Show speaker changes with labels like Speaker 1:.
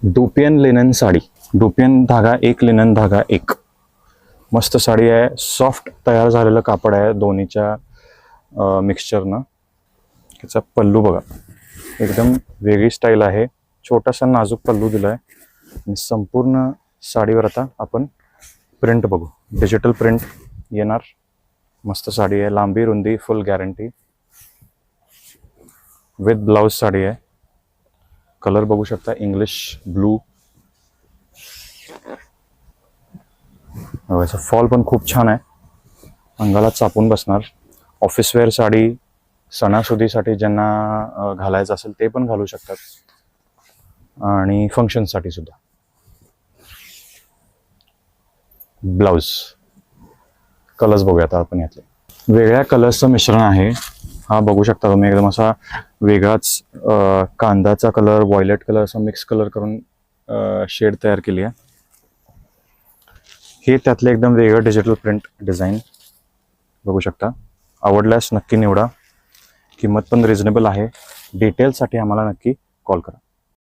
Speaker 1: Dupion linen sari, dupion धागा एक, linen धागा एक. मस्त साडी आहे, सॉफ्ट तयार झालेलं कापड आहे दोन्हीच्या मिक्सचरनं. त्याचा पल्लू बघा, एकदम वेगळी स्टाईल आहे, छोटासा नाजूक पल्लू दिलाय आणि संपूर्ण साडीवर आता आपण प्रिंट बघू. डिजिटल प्रिंट येणार. मस्त साडी आहे, लांबी रुंदी फुल गॅरंटी. विथ ब्लाउज साडी आहे. कलर बघू शकता, इंग्लिश ब्लू. याचा फॉल पण खूप छान आहे, अंगाला चापून बसणार. ऑफिस वेअर साडी, सणासुदीसाठी ज्यांना घालायचं असेल ते पण घालू शकतात, आणि फंक्शनसाठी सुद्धा. ब्लाउज कलर्स बघूया आता आपण यातले. वेगळ्या कलर्सचं मिश्रण आहे. हा बघू शकता तुम्ही, एकदम असा वेगळाच कांदाचा कलर, व्हायलेट कलर असा मिक्स कलर करून शेड तयार केली आहे. हे त्यातले एकदम वेगळं डिजिटल प्रिंट डिझाईन बघू शकता. आवडल्यास नक्की निवडा. किंमत पण रिझनेबल आहे. डिटेल्ससाठी आम्हाला नक्की कॉल करा.